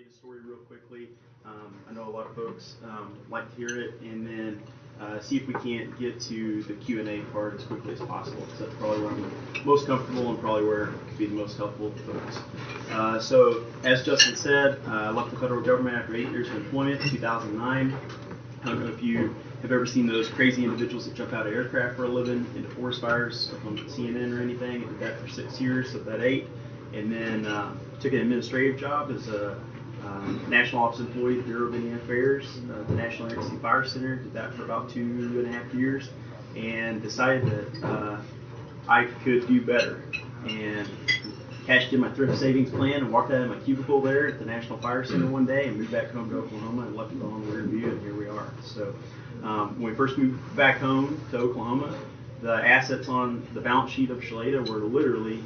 relay the story real quickly. I know a lot of folks like to hear it, and then see if we can't get to the Q&A part as quickly as possible, because that's probably where I'm most comfortable and probably where it could be the most helpful to folks. So, as Justin said, I left the federal government after 8 years of employment in 2009. I don't know if you have ever seen those crazy individuals that jump out of aircraft for a living into forest fires, like on CNN or anything. I did that for 6 years of that 8, and then took an administrative job as a National Office employee at the Bureau of Indian Affairs, the National Emergency Fire Center. Did that for about 2.5 years, and decided that I could do better, and cashed in my thrift savings plan and walked out of my cubicle there at the National Fire Center one day and moved back home to Oklahoma and left it all in the rear view, and here we are. So when we first moved back home to Oklahoma, the assets on the balance sheet of Chloeta were literally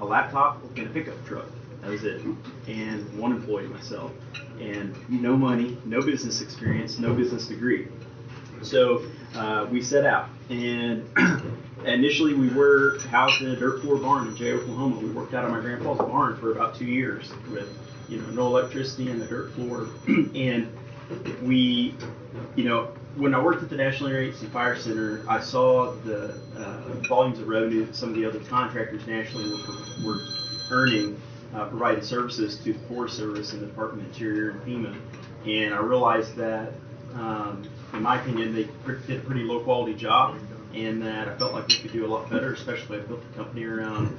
a laptop and a pickup truck. That was it. And one employee, myself. And no money, no business experience, no business degree. So we set out. And initially we were housed in a dirt floor barn in Jay, Oklahoma. We worked out of my grandpa's barn for about 2 years with no electricity and the dirt floor. And we, when I worked at the National Emergency Fire Center, I saw the volumes of revenue that some of the other contractors nationally were earning providing services to the Forest Service and the Department of Interior and FEMA. And I realized that, in my opinion, they did a pretty low quality job, and that I felt like we could do a lot better, especially I built a company around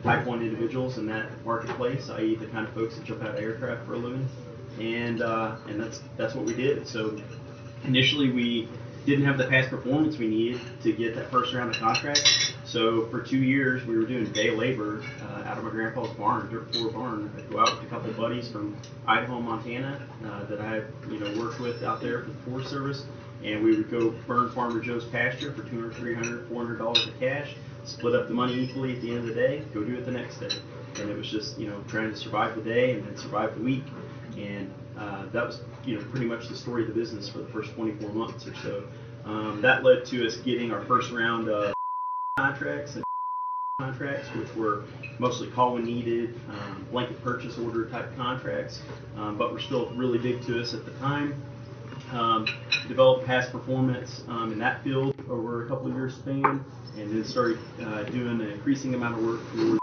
type 1 individuals in that marketplace, i.e. the kind of folks that jump out of aircraft for a living. And that's what we did. So initially we didn't have the past performance we needed to get that first round of contracts. So for 2 years we were doing day labor out of my grandpa's barn, dirt floor barn. I'd go out with a couple of buddies from Idaho, Montana that I had worked with out there for the Forest Service, and we would go burn Farmer Joe's pasture for $200, $300, $400 of cash, split up the money equally at the end of the day, go do it the next day. And it was just trying to survive the day and then survive the week. And that was pretty much the story of the business for the first 24 months or so. That led to us getting our first round of contracts, which were mostly call when needed, blanket purchase order type contracts, but were still really big to us at the time. Developed past performance in that field over a couple of years span, and then started doing an increasing amount of work for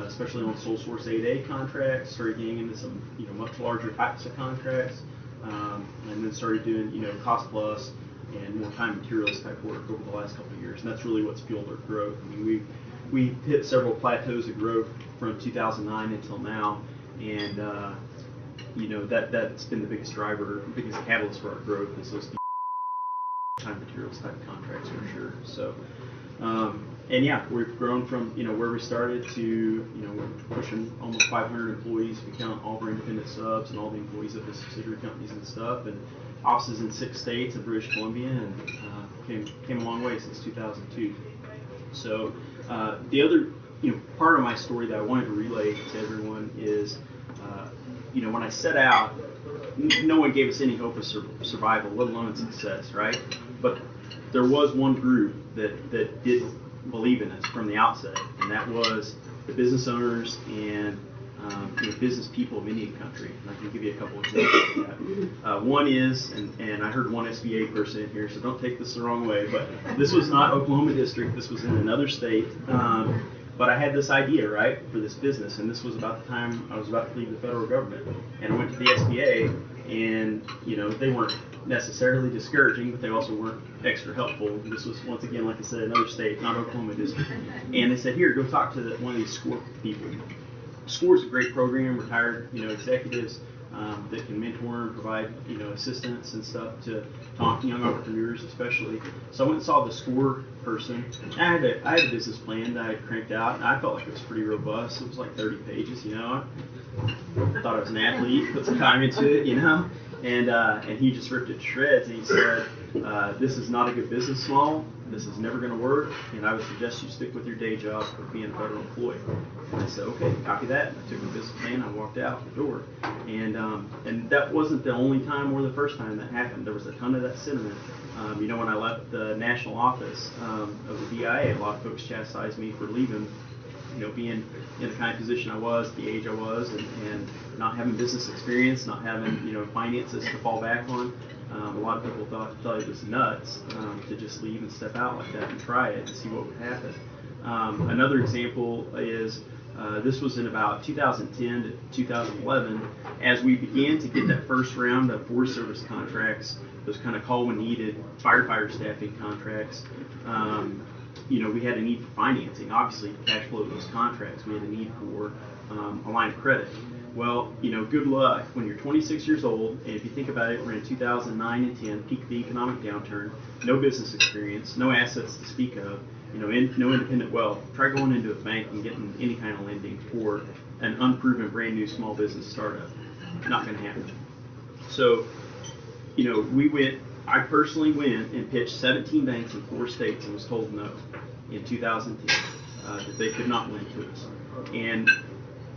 especially on sole source 8A contracts, started getting into some much larger types of contracts, and then started doing cost plus and more time materials type work over the last couple of years, and that's really what's fueled our growth. I mean, we hit several plateaus of growth from 2009 until now, and that's been the biggest driver, biggest catalyst for our growth is those time materials type contracts for sure. So. And yeah, we've grown from where we started to we're pushing almost 500 employees. We count all of our independent subs and all the employees of the subsidiary companies and stuff, and offices in 6 states and British Columbia, and came a long way since 2002. So the other part of my story that I wanted to relay to everyone is when I set out, no one gave us any hope of survival, let alone success, right? But there was one group that did believe in us from the outset, and that was the business owners and business people of Indian country. And I can give you a couple of examples of that. One is, and I heard one SBA person in here, so don't take this the wrong way, but this was not Oklahoma District, this was in another state. But I had this idea, right, for this business, and this was about the time I was about to leave the federal government. And I went to the SBA, and they weren't necessarily discouraging, but they also weren't extra helpful. This was, once again, like I said, another state, not Oklahoma District. And they said, here, go talk to one of these SCORE people. SCORE is a great program, retired executives that can mentor and provide assistance and stuff to young entrepreneurs especially. So I went and saw the SCORE person. I had a business plan that I had cranked out, and I felt like it was pretty robust. It was like 30 pages, I thought I was an athlete, put some time into it, and he just ripped it to shreds, and he said, this is not a good business model, this is never going to work, and I would suggest you stick with your day job of being a federal employee. And I said, okay, copy that. And I took the business plan, I walked out the door. And that wasn't the only time or the first time that happened. There was a ton of that sentiment. When I left the national office of the DIA, a lot of folks chastised me for leaving being in the kind of position I was, the age I was, and not having business experience, not having finances to fall back on. A lot of people thought it was nuts to just leave and step out like that and try it and see what would happen. Another example is this was in about 2010 to 2011, as we began to get that first round of Forest Service contracts, those kind of call when needed firefighter staffing contracts. We had a need for financing. Obviously, to cash flow those contracts, we had a need for a line of credit. Well, good luck when you're 26 years old, and if you think about it, we're in 2009 and 10, peak of the economic downturn, no business experience, no assets to speak of, no independent wealth. Try going into a bank and getting any kind of lending for an unproven brand new small business startup. Not going to happen. So, I personally went and pitched 17 banks in 4 states and was told no in 2010, that they could not lend to us. And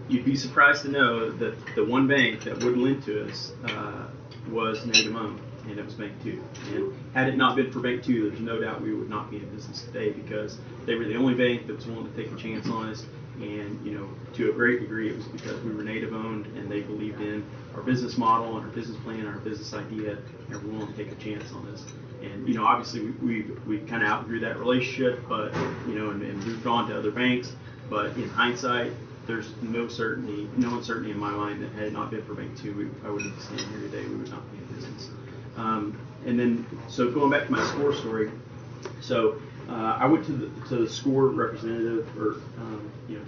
you'd be surprised to know that the one bank that would lend to us was Native owned, and it was Bank 2. And had it not been for Bank 2, there's no doubt we would not be in business today, because they were the only bank that was willing to take a chance on us. And to a great degree, it was because we were Native owned and they believed in our business model and our business plan and our business idea, and were willing to take a chance on us. And obviously we kind of outgrew that relationship, but and moved on to other banks. But in hindsight, there's no uncertainty in my mind that had it not been for Bank 2, I wouldn't be standing here today. We would not be in business. And then, so going back to my SCORE story, so I went to the SCORE representative or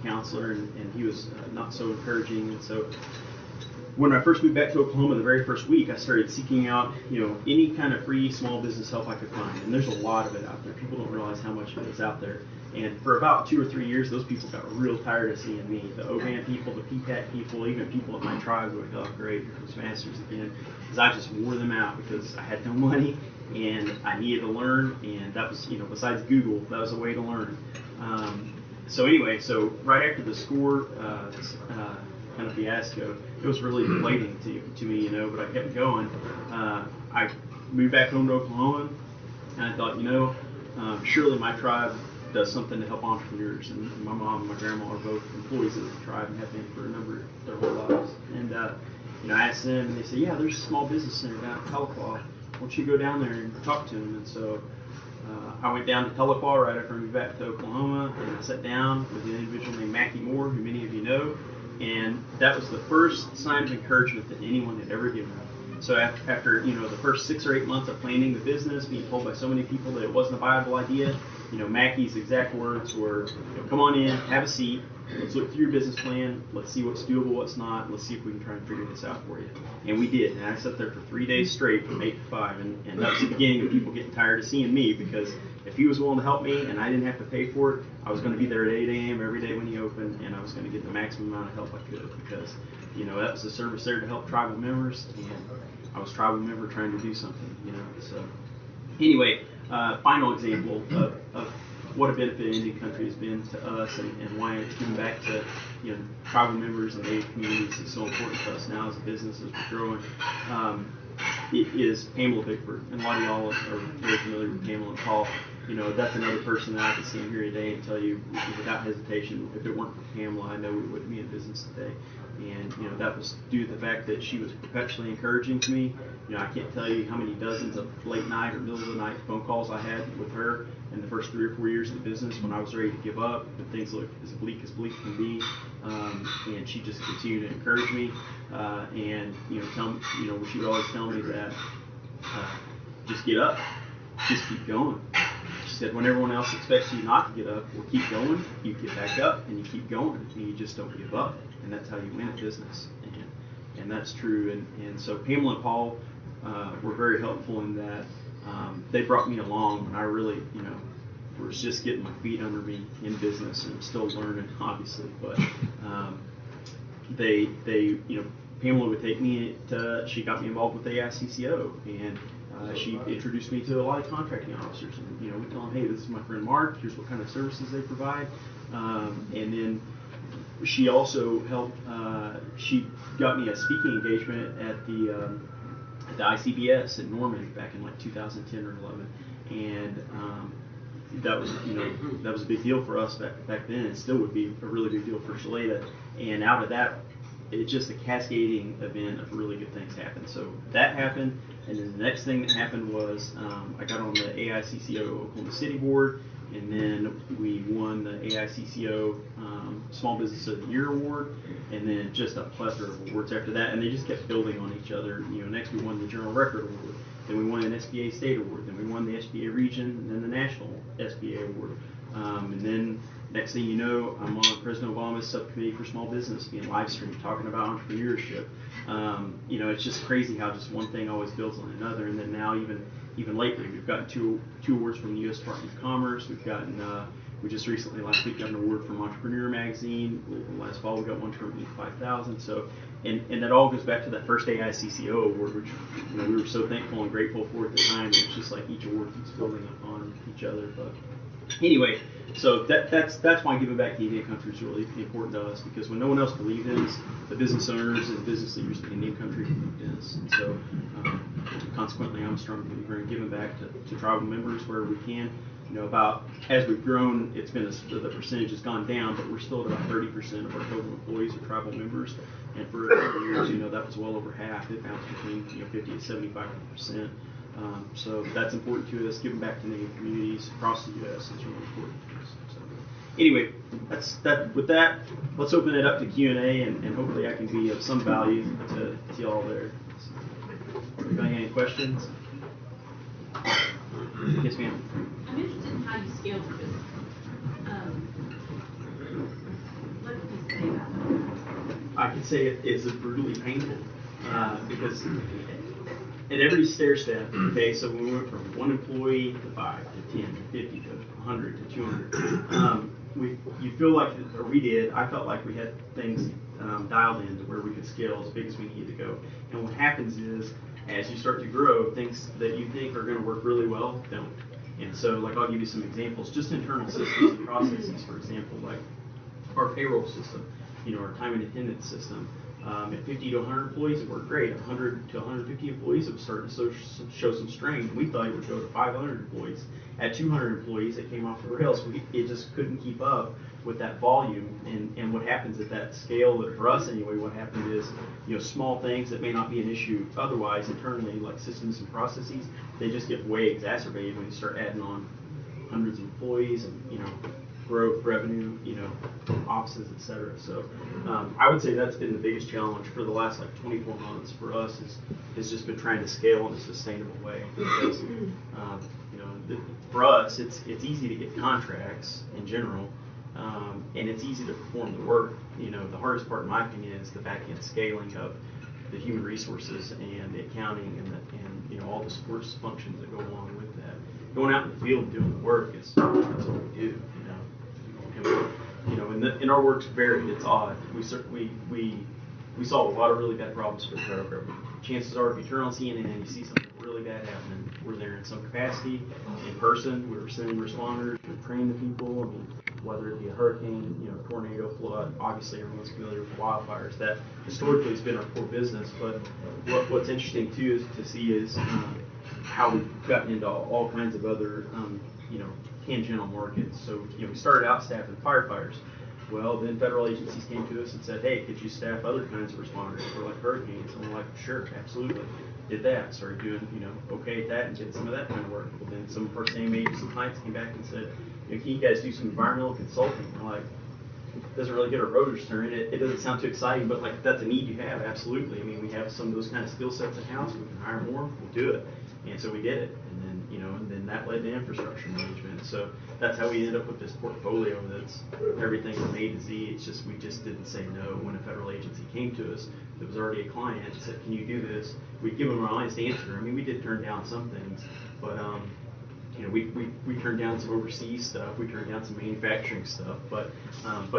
counselor, and he was not so encouraging. And so when I first moved back to Oklahoma, the very first week, I started seeking out any kind of free small business help I could find, and there's a lot of it out there. People don't realize how much of it is out there. And for about 2 or 3 years, those people got real tired of seeing me. The OVAN people, the PPAC people, even people at my tribe would go, great, here comes Masters again, because I just wore them out because I had no money and I needed to learn, and that was, besides Google, that was a way to learn. So anyway, so right after the SCORE kind of fiasco, it was really deflating to me, but I kept going. I moved back home to Oklahoma, and I thought, surely my tribe does something to help entrepreneurs, and my mom and my grandma are both employees of the tribe and have been for their whole lives. And I asked them, and they said, yeah, there's a small business center down at Tahlequah. Why don't you go down there and talk to them? And so I went down to Tahlequah right after I moved back to Oklahoma, and I sat down with an individual named Mackie Moore, who many of you know, and that was the first sign of encouragement that anyone had ever given me. So after the first 6 or 8 months of planning the business, being told by so many people that it wasn't a viable idea, Mackie's exact words were, come on in, have a seat, let's look through your business plan, let's see what's doable, what's not, let's see if we can try and figure this out for you. And we did, and I sat there for 3 days straight from 8 to 5, and that was the beginning of people getting tired of seeing me, because if he was willing to help me and I didn't have to pay for it, I was going to be there at 8 a.m. every day when he opened, and I was going to get the maximum amount of help I could, because that was a service there to help tribal members, and I was a tribal member trying to do something, So anyway, final example of what a benefit Indian country has been to us, and why giving back to tribal members and Native communities is so important to us now as a business, as we're growing. It is Pamela Bickford, and a lot of y'all are very familiar with Pamela and Paul. That's another person that I could stand here today and tell you without hesitation, if it weren't for Pamela, I know we wouldn't be in business today. And that was due to the fact that she was perpetually encouraging to me. I can't tell you how many dozens of late night or middle of the night phone calls I had with her in the first 3 or 4 years of the business, when I was ready to give up and things looked as bleak can be. And she just continued to encourage me, and she'd always tell me that just get up, just keep going. She said, when everyone else expects you not to get up or keep going, you get back up and you keep going, and you just don't give up. And that's how you win a business. And that's true. And so Pamela and Paul were very helpful in that. They brought me along when I really, was just getting my feet under me in business, and still learning, obviously. But Pamela would take me she got me involved with AICCO, and she introduced me to a lot of contracting officers, and we tell them, hey, this is my friend Mark, here's what kind of services they provide. And then she also helped, she got me a speaking engagement at the ICBS in Norman back in like 2010 or 11. And that was that was a big deal for us back then. It still would be a really big deal for Chloeta. And out of that, it's just a cascading event of really good things happened. So that happened, and then the next thing that happened was I got on the AICCO Oklahoma City board, and then we won the AICCO Small Business of the Year award, and then just a plethora of awards after that, and they just kept building on each other. Next we won the Journal Record Award, then we won an SBA State Award, then we won the SBA Region, and then the National SBA Award, and then next thing you know, I'm on President Obama's subcommittee for small business, being live streamed, talking about entrepreneurship. It's just crazy how just one thing always builds on another. And then now, even lately, we've gotten two awards from the U.S. Department of Commerce. We've gotten, we just recently last week got an award from Entrepreneur Magazine. Last fall we got one from Inc. 5000. So, and that all goes back to that first AICCO award, which we were so thankful and grateful for at the time. It's just like each award keeps building upon each other. But anyway, so that's why giving back to Indian country is really important to us, because when no one else believed in us, the business owners and business leaders of Indian country believed in us. And so consequently, I'm a strong believer in giving back to tribal members where we can. About as we've grown, it's been the percentage has gone down, but we're still at about 30% of our total employees are tribal members. And for a couple of years, that was well over half. It bounced between 50 to 75%. So that's important to us. Giving back to Native communities across the U.S. is really important to us. So anyway, that's that. With that, let's open it up to Q&A, and hopefully I can be of some value to y'all there. Anybody any questions? Yes, ma'am. I'm interested in how you scale your business. What can you say about that? I can say it's brutally painful because at every stair step, okay, so when we went from 1 employee to 5 to 10 to 50 to 100 to 200, you feel like, or we did, I felt like we had things dialed in to where we could scale as big as we needed to go. And what happens is, as you start to grow, things that you think are going to work really well don't. And so, like, I'll give you some examples, just internal systems and processes. For example, like our payroll system, our time and attendance system. At 50 to 100 employees, it worked great. 100 to 150 employees, it was starting to show some strain. We thought it would go to 500 employees. At 200 employees, it came off the rails. It just couldn't keep up with that volume. And what happens at that scale, for us anyway, what happened is, small things that may not be an issue otherwise internally, like systems and processes, they just get way exacerbated when you start adding on hundreds of employees and, growth, revenue, offices, etc. So I would say that's been the biggest challenge for the last 24 months for us is just been trying to scale in a sustainable way. Because for us, it's easy to get contracts in general, and it's easy to perform the work. The hardest part, in my opinion, is the back end scaling of the human resources and the accounting and all the support functions that go along with that. Going out in the field and doing the work is that's what we do. And our work's varied. It's odd. We solve a lot of really bad problems for the federal government. Chances are, if you turn on CNN and you see something really bad happening, we're there in some capacity, in person. We're sending responders. We train the people. Whether it be a hurricane, tornado, flood. Obviously, everyone's familiar with wildfires. That historically has been our core business. But what's interesting too is to see is how we've gotten into all kinds of other tangential markets. So we started out staffing firefighters. Well, then federal agencies came to us and said, hey, could you staff other kinds of responders for hurricanes? And we're like, sure, absolutely. Did that. Started doing, okay at that and did some of that kind of work. Well, then some of our same agency clients came back and said, can you guys do some environmental consulting? And we're like, it doesn't really get our rotors turning. It doesn't sound too exciting, but that's a need you have, absolutely. We have some of those kind of skill sets in-house. We can hire more, we'll do it. And so we did it. And then that led to infrastructure management. So that's how we ended up with this portfolio that's everything from A to Z. It's just, we just didn't say no when a federal agency came to us that was already a client and said, can you do this? We'd give them an honest answer. We did turn down some things, but we turned down some overseas stuff. We turned down some manufacturing stuff. But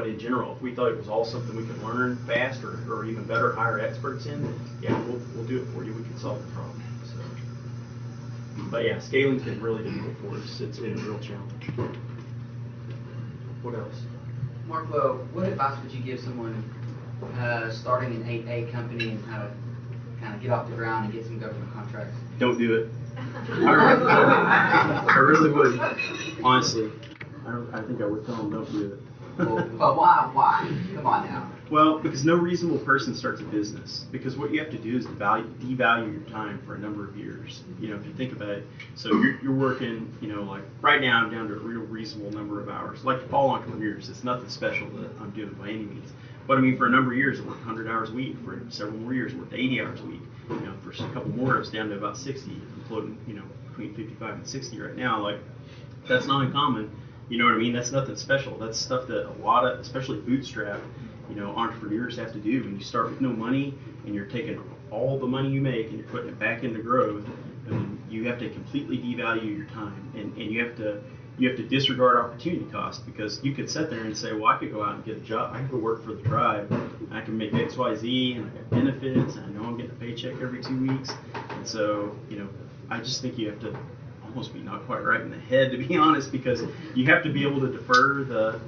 in general, if we thought it was all something we could learn fast or even better, hire experts in, yeah, we'll do it for you. We can solve the problem. So, but yeah, scaling's been really difficult for us. It's been a real challenge. What else? Mark, what advice would you give someone starting an 8A company and how to kind of get off the ground and get some government contracts? Don't do it. I really would. Honestly, I think I would tell them don't do it. But why? Come on now. Well, because no reasonable person starts a business. Because what you have to do is devalue your time for a number of years. You know, if you think about it, so you're working, you know, like right now I'm down to a real reasonable number of hours. Like all entrepreneurs, it's nothing special that I'm doing by any means. But I mean, for a number of years, I worked 100 hours a week. For several more years, I worked 80 hours a week. You know, for a couple more, I was down to about 60. I'm floating, you know, between 55 and 60 right now. Like, that's not uncommon. You know what I mean? That's nothing special. That's stuff that a lot of, especially bootstrap, you know, entrepreneurs have to do. When you start with no money and you're taking all the money you make and you're putting it back into growth, I mean, you have to completely devalue your time, and you have to disregard opportunity cost, because you could sit there and say, well, I could go out and get a job. I could go work for the tribe. I can make X, Y, Z, and I got benefits, and I know I'm getting a paycheck every 2 weeks. And so, you know, I just think you have to almost be not quite right in the head, to be honest, because you have to be able to defer the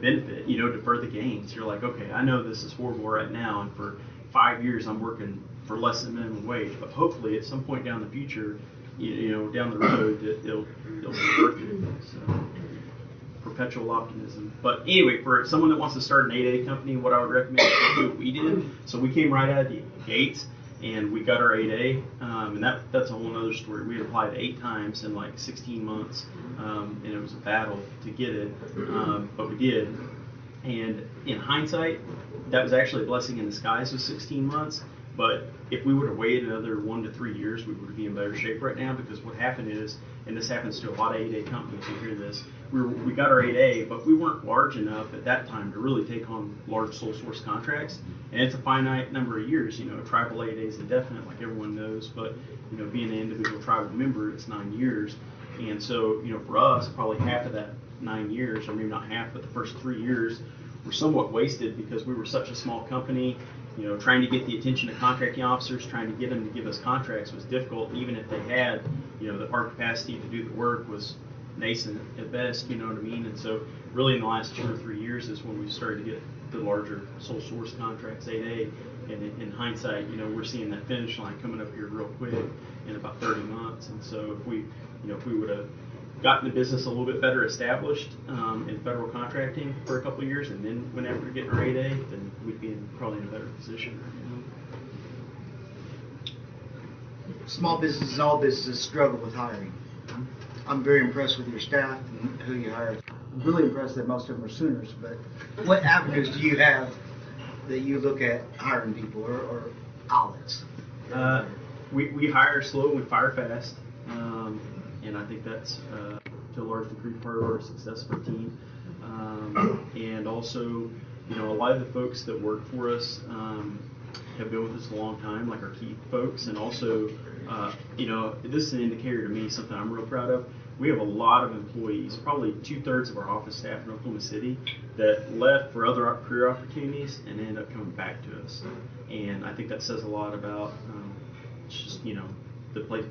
benefit, you know, defer the gains. You're like, okay, I know this is horrible right now, and for 5 years I'm working for less than minimum wage, but hopefully at some point down the future, you know, down the road, it'll be worth it. So, perpetual optimism. But anyway, for someone that wants to start an 8A company, what I would recommend is do what we did. So we came right out of the gates, and we got our 8A, and that's a whole other story. We had applied 8 times in like 16 months, and it was a battle to get it, but we did. And in hindsight, that was actually a blessing in disguise with 16 months. But if we would have waited another 1 to 3 years, we would be in better shape right now, because what happened is, and this happens to a lot of 8A companies who hear this, we got our 8A, but we weren't large enough at that time to really take on large sole source contracts. And it's a finite number of years. You know, a tribal 8A is indefinite, like everyone knows, but, you know, being an individual tribal member, it's 9 years. And so, you know, for us, probably half of that 9 years, or maybe not half, but the first 3 years were somewhat wasted, because we were such a small company. You know, trying to get the attention of contracting officers, trying to get them to give us contracts was difficult, even if they had, you know, our capacity to do the work was nascent at best, you know what I mean? And so really in the last 2 or 3 years is when we started to get the larger sole source contracts, 8A, and in hindsight, you know, we're seeing that finish line coming up here real quick in about 30 months. And so if we would have gotten the business a little bit better established in federal contracting for a couple of years, and then went after getting our 8A, then we'd be probably in a better position. Small businesses and all businesses struggle with hiring. I'm very impressed with your staff and who you hire. I'm really impressed that most of them are Sooners, but what avenues do you have that you look at hiring people, or outlets? We hire slow and we fire fast. And I think that's to a large degree part of our success of our team. And also, you know, a lot of the folks that work for us have been with us a long time, like our key folks. And also, you know, this is an indicator to me, something I'm real proud of. We have a lot of employees, probably 2/3 of our office staff in Oklahoma City, that left for other career opportunities and ended up coming back to us. And I think that says a lot about just, you know,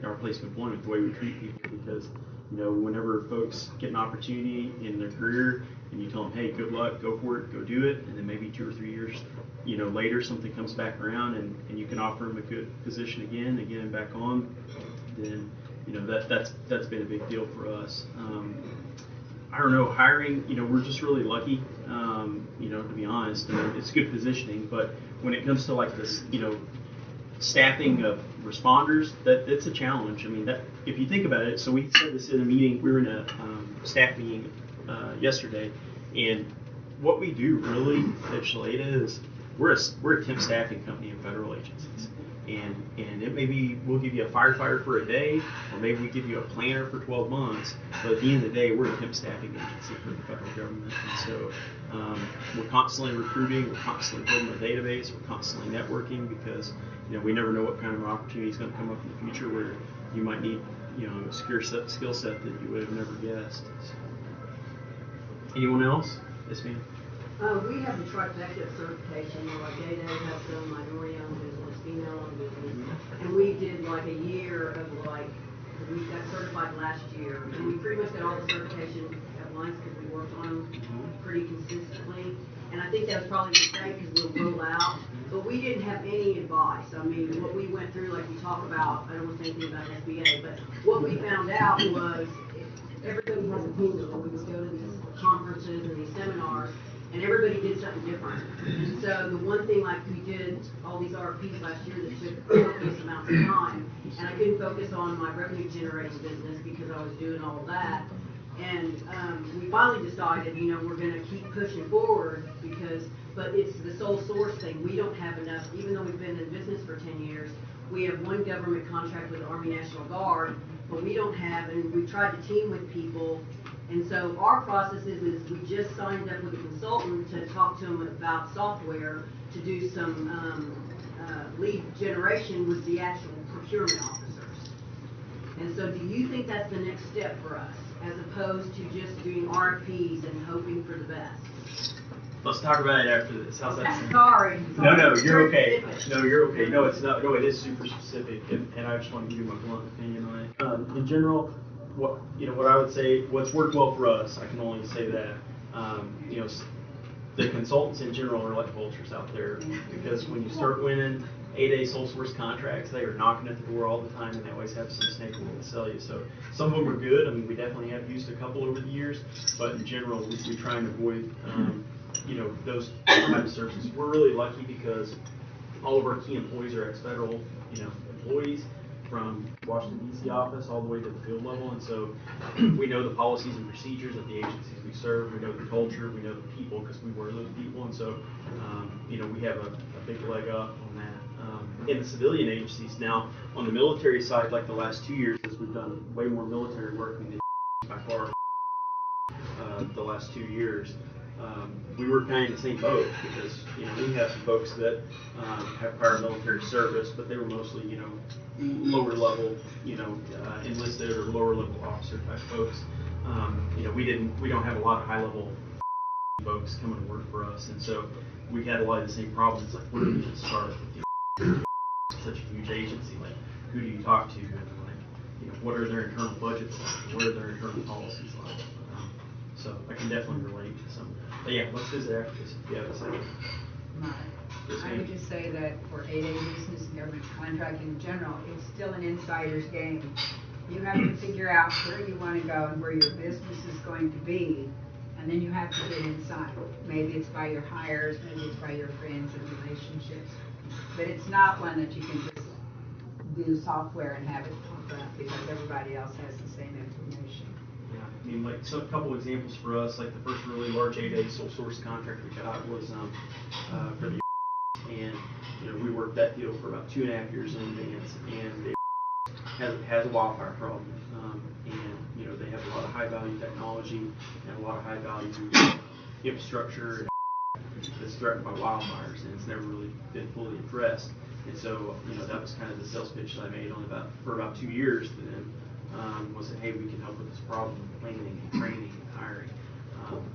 our place of employment, the way we treat people, because, you know, whenever folks get an opportunity in their career and you tell them, hey, good luck, go for it, go do it, and then maybe 2 or 3 years, you know, later something comes back around and you can offer them a good position again and get them back on, then, you know, that's been a big deal for us. I don't know, hiring, you know, we're just really lucky, you know, to be honest. I mean, it's good positioning, but when it comes to like this, you know, staffing of responders, that's a challenge. I mean, that if you think about it, so we said this in a meeting, we were in a staff meeting yesterday, and what we do really at Chloeta is we're a temp staffing company in federal agencies, and it may be we'll give you a firefighter for a day, or maybe we give you a planner for 12 months, but at the end of the day, we're a temp staffing agency for the federal government. And so we're constantly recruiting, we're constantly building a database, we're constantly networking, because, you know, we never know what kind of opportunity is going to come up in the future where you might need, you know, a skill set that you would have never guessed. So. Anyone else? Yes, ma'am. We have the trifecta certification, like 8A has some minority-owned business, female-owned business, and we did like a year of we got certified last year, and we pretty much got all the certifications at once because we worked on them pretty consistently. And I think that was probably a mistake because we'll roll out, but we didn't have any advice. I mean, what we went through, like you talk about, I don't want to say anything about SBA, but what we found out was everybody has a kingdom. We would go to these conferences and these seminars, and everybody did something different. And so the one thing, like we did all these RFPs last year that took copious amounts of time, and I couldn't focus on my revenue generating business because I was doing all of that. And we finally decided, you know, we're going to keep pushing forward but it's the sole source thing. We don't have enough, even though we've been in business for 10 years, we have one government contract with the Army National Guard, but we don't have, and we tried to team with people. And so our process is we just signed up with a consultant to talk to them about software to do some lead generation with the actual procurement officers. And so do you think that's the next step for us, as opposed to just doing RFPs and hoping for the best? Let's talk about it after this. How's that sound? Sorry. No, you're okay. Specific. No, you're okay. No, it's not. No, it is super specific, and I just want to give you my blunt opinion on it. In general, what I would say, what's worked well for us, I can only say that. The consultants in general are like vultures out there, because when you start winning 8A sole source contracts, they are knocking at the door all the time, and they always have some snake oil to sell you. So some of them are good. I mean, we definitely have used a couple over the years, but in general, we try and avoid those type of services. We're really lucky because all of our key employees are ex-federal, employees from Washington D.C. office all the way to the field level, and so we know the policies and procedures of the agencies we serve. We know the culture, we know the people because we were those people, and so we have a big leg up on that. In the civilian agencies now, on the military side, like the last 2 years, as we've done way more military work than by far the last 2 years. We were kind of in the same boat because we have some folks that have prior military service, but they were mostly lower level enlisted or lower level officer type folks. We don't have a lot of high level folks coming to work for us, and so we had a lot of the same problems. Like, where do we start? Such a huge agency. Like, who do you talk to? And what are their internal budgets like? What are their internal policies like? So I can definitely relate to some of that. But yeah, let's visit after this if you have a second. Mark, I would just say that for 8A business and government contracting in general, it's still an insider's game. You have to figure out where you want to go and where your business is going to be, and then you have to get inside. Maybe it's by your hires, maybe it's by your friends and relationships, but it's not one that you can just do software and have it pop up because everybody else has the same information. Yeah, I mean, like, so a couple examples for us, like the first really large 8A sole source contract we got was for the and we worked that deal for about 2.5 years in advance, and it has a wildfire problem, and they have a lot of high value technology and a lot of high value infrastructure that's threatened by wildfires, and it's never really been fully addressed. And so that was kind of the sales pitch that I made for about 2 years to them. Was that, hey, we can help with this problem, planning and training and hiring,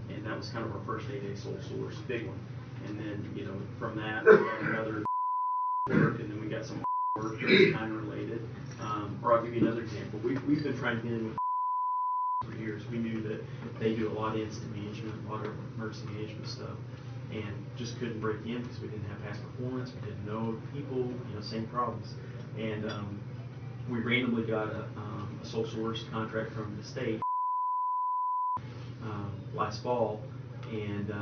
and that was kind of our first 8A sole source, big one. And then from that we got another work, and then we got some work that was kind of related. Or I'll give you another example. We've been trying to get in with for years. We knew that they do a lot of incident management, a lot of emergency management stuff, and just couldn't break in because we didn't have past performance, we didn't know people, same problems. And we randomly got a sole source contract from the state last fall, and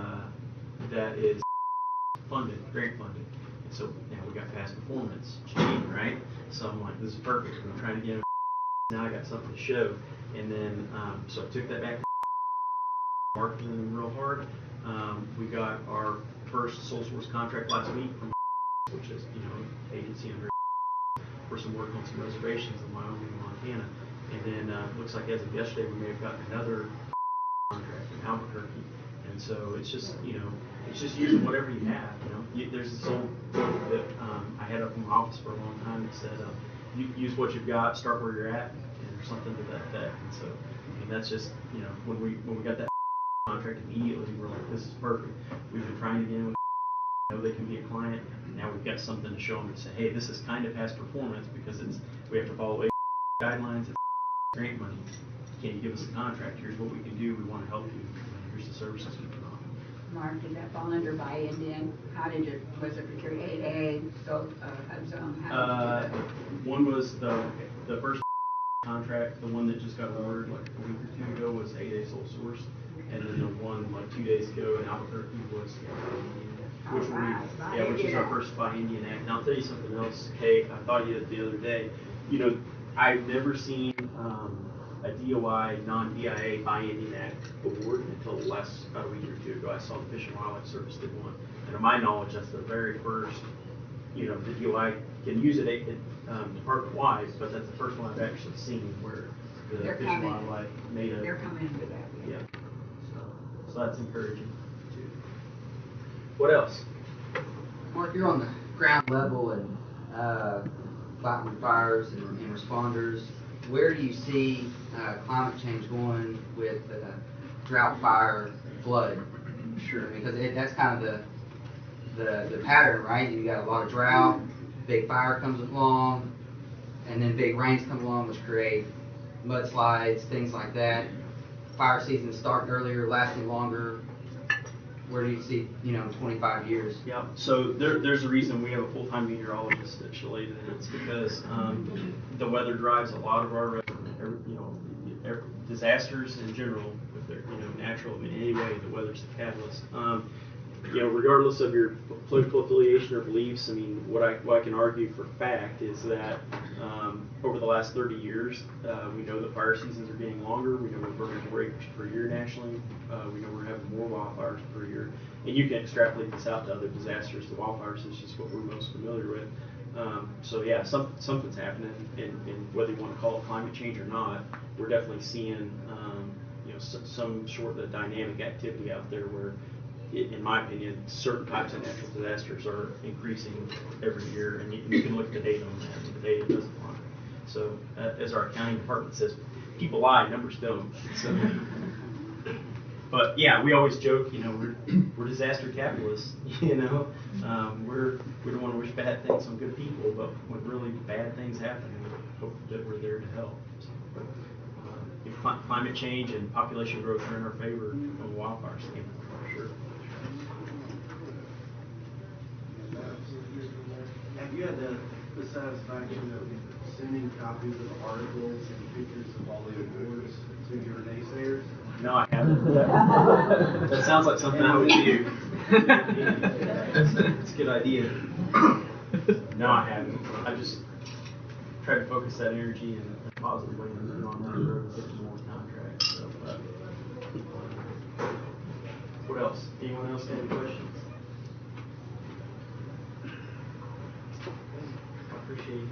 that is grant funded. And so now we got past performance, right? So I'm like, this is perfect. I'm trying to get them. Now I got something to show. And then, so I took that back to marketing them real hard. We got our first sole source contract last week from, which is, agency under for some work on some reservations in Wyoming and Montana. And then looks like as of yesterday we may have gotten another contract in Albuquerque. And so it's just it's just using whatever you have. There's this old quote that I had up in my office for a long time that said, use what you've got, start where you're at, or something to that effect. And so that's just when we got that contract immediately, we're like, this is perfect. We've been trying to get in with they can be a client. Now we've got something to show them to say, hey, this is kind of past performance because we have to follow guidelines. It's grant money. Can you give us a contract? Here's what we can do. We want to help you. Here's the services we can offer. Mark, did that fall under buy-in then? How did was it procured 8A, still have some? How did you do that? One was the first contract, the one that just got awarded like a week or two ago was 8A sole source, and then the one like 2 days ago in Albuquerque was which which is our first Buy Indian Act. And I'll tell you something else, Kate. I thought of you the other day. You know, I've never seen a DOI non-DIA Buy Indian Act award until about a week or two ago. I saw the Fish and Wildlife Service did one, and to my knowledge, that's the very first. You know, the DOI can use it department-wide, but that's the first one I've actually seen where the Fish and Wildlife made a. They're coming into that. Yeah. So that's encouraging too. What else? Mark, you're on the ground level and fighting fires and responders. Where do you see climate change going with drought, fire, flood? Sure. Because that's kind of the pattern, right? You got a lot of drought, big fire comes along, and then big rains come along, which create mudslides, things like that. Fire seasons starting earlier, lasting longer. Where do you see, 25 years? Yeah. So there's a reason we have a full-time meteorologist at Chloeta, and it's because the weather drives a lot of our, disasters in general, if they're natural in any way, the weather's the catalyst. Regardless of your political affiliation or beliefs, I mean, what I can argue for fact is that over the last 30 years, we know that fire seasons are getting longer. We know we're burning more acres per year nationally. We know we're having more wildfires per year. And you can extrapolate this out to other disasters. The wildfires is just what we're most familiar with. So yeah, something's happening, and whether you want to call it climate change or not, we're definitely seeing some sort of dynamic activity out there where, in my opinion, certain types of natural disasters are increasing every year, and you can look at the data on that, and the data doesn't lie. So, as our accounting department says, people lie, numbers don't. So, but yeah, we always joke, we're disaster capitalists. We don't want to wish bad things on good people, but when really bad things happen, we hope that we're there to help. So, climate change and population growth are in our favor from a wildfire standpoint, for sure. Have you had the satisfaction of sending copies of articles and pictures of all the awards to your naysayers? No, I haven't. That sounds like something I would do. It's a good idea. No, I haven't. I just try to focus that energy in a positive way and move on that road and get some more contracts. So, what else? Anyone else have any questions? I appreciate it.